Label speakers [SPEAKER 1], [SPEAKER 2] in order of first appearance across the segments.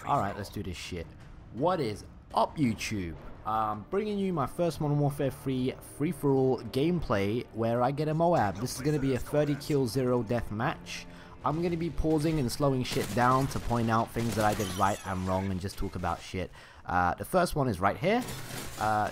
[SPEAKER 1] Alright, let's do this shit. What is up, YouTube? Bringing you my first Modern Warfare 3 free-for-all gameplay where I get a M.O.A.B. This is going to be a 30 kill 0 death match. I'm going to be pausing and slowing shit down to point out things that I did right and wrong and just talk about shit. The first one is right here.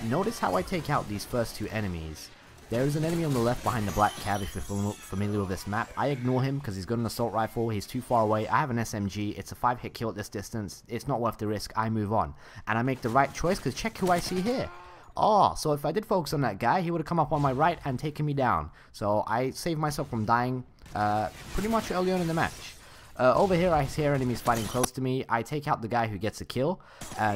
[SPEAKER 1] Notice how I take out these first two enemies. There is an enemy on the left behind the black cab if you're familiar with this map. I ignore him because he's got an assault rifle, he's too far away. I have an SMG, it's a 5-hit kill at this distance, it's not worth the risk, I move on. And I make the right choice because check who I see here. Oh, so if I did focus on that guy, he would have come up on my right and taken me down. So I saved myself from dying pretty much early on in the match. Over here I hear enemies fighting close to me. I take out the guy who gets a kill.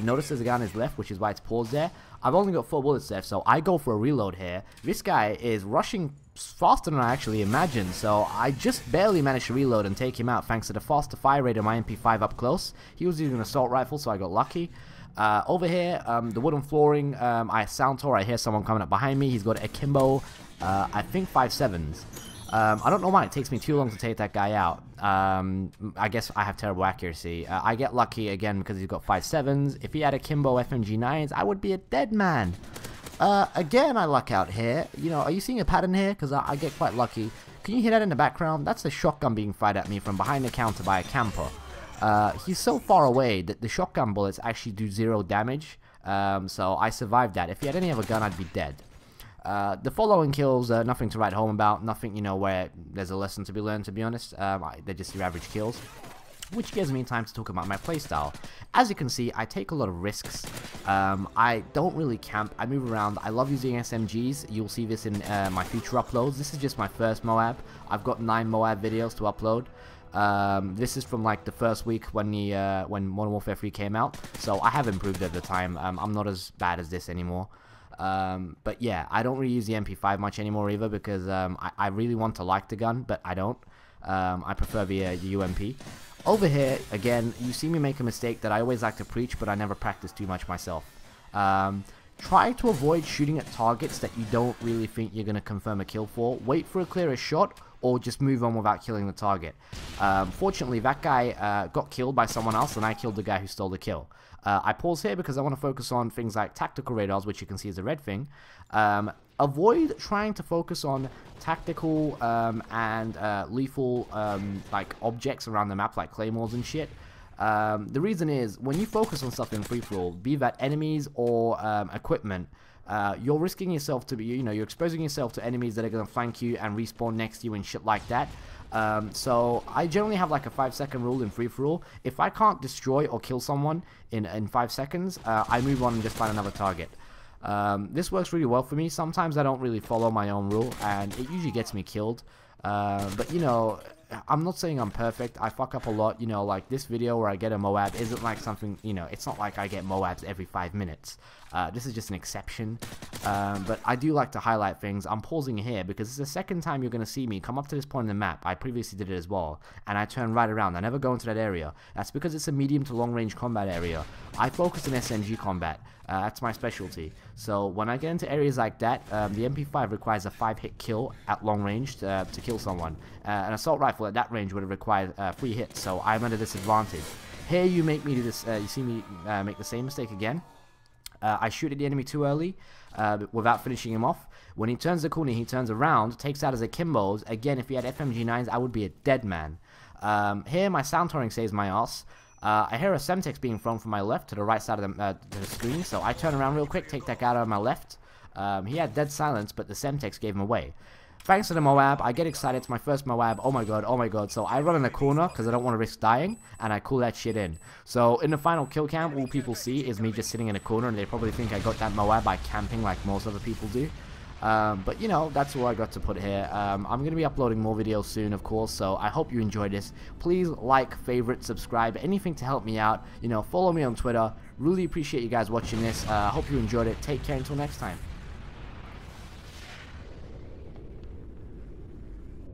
[SPEAKER 1] Notice there's a guy on his left, which is why it's paused there. I've only got 4 bullets left, so I go for a reload here. This guy is rushing faster than I actually imagined, so I just barely managed to reload and take him out thanks to the faster fire rate of my MP5 up close. He was using an assault rifle, so I got lucky. Over here, the wooden flooring, I sound tour, I hear someone coming up behind me. He's got a Akimbo, I think 5.7s. I don't know why it takes me too long to take that guy out. I guess I have terrible accuracy. I get lucky again because he's got 5.7s. If he had a Kimbo FMG9s, I would be a dead man. Again, I luck out here. You know, are you seeing a pattern here? Because I get quite lucky. Can you hear that in the background? That's a shotgun being fired at me from behind the counter by a camper. He's so far away that the shotgun bullets actually do 0 damage. So I survived that. If he had any other gun, I'd be dead. The following kills, nothing to write home about, nothing, you know, where there's a lesson to be learned, to be honest. They're just your average kills, which gives me time to talk about my playstyle. As you can see, I take a lot of risks. I don't really camp, I move around, I love using SMGs. You'll see this in my future uploads. This is just my first M.O.A.B. I've got 9 M.O.A.B. videos to upload. This is from like the first week when Modern Warfare 3 came out, so I have improved over time. I'm not as bad as this anymore. But yeah, I don't really use the MP5 much anymore either because I really want to like the gun, but I don't. I prefer the UMP. Over here, again, you see me make a mistake that I always like to preach, but I never practice too much myself. Try to avoid shooting at targets that you don't really think you're going to confirm a kill for. Wait for a clearer shot, or just move on without killing the target. Fortunately, that guy got killed by someone else, and I killed the guy who stole the kill. I pause here because I want to focus on things like tactical radars, which you can see is a red thing. Avoid trying to focus on tactical and lethal like objects around the map, like claymores and shit. The reason is, when you focus on stuff in free-for-all, be that enemies or equipment, you're risking yourself to be, you know, you're exposing yourself to enemies that are going to flank you and respawn next to you and shit like that. So I generally have like a 5-second rule in free-for-all. If I can't destroy or kill someone in 5 seconds, I move on and just find another target. This works really well for me. Sometimes I don't really follow my own rule, and it usually gets me killed. But you know, I'm not saying I'm perfect. I fuck up a lot, you know, like this video where I get a M.O.A.B. isn't like something, you know, it's not like I get M.O.A.Bs every 5 minutes. This is just an exception. But I do like to highlight things. I'm pausing here because it's the second time you're going to see me come up to this point in the map. I previously did it as well, and I turn right around. I never go into that area. That's because it's a medium to long range combat area. I focus on SMG combat. That's my specialty. So when I get into areas like that, the MP5 requires a 5-hit kill at long range to kill someone. An assault rifle at that range would have required 3 hits, so I'm at a disadvantage. Here you make me do this. You see me make the same mistake again. I shoot at the enemy too early without finishing him off. When he turns the corner, he turns around, takes out his Akimbos. Again, if he had FMG9s, I would be a dead man. Here, my sound touring saves my ass. I hear a Semtex being thrown from my left to the right side of the screen, so I turn around real quick, take that guy out of my left. He had dead silence, but the Semtex gave him away. Thanks to the M.O.A.B, I get excited. It's my first M.O.A.B. Oh my god, oh my god. So I run in the corner because I don't want to risk dying, and I call that shit in. So in the final kill cam, all people see is me just sitting in a corner, and they probably think I got that M.O.A.B by camping like most other people do. But you know, that's all I got to put here. I'm going to be uploading more videos soon, of course, so I hope you enjoyed this. Please like, favorite, subscribe, anything to help me out. You know, follow me on Twitter. Really appreciate you guys watching this. Hope you enjoyed it. Take care until next time.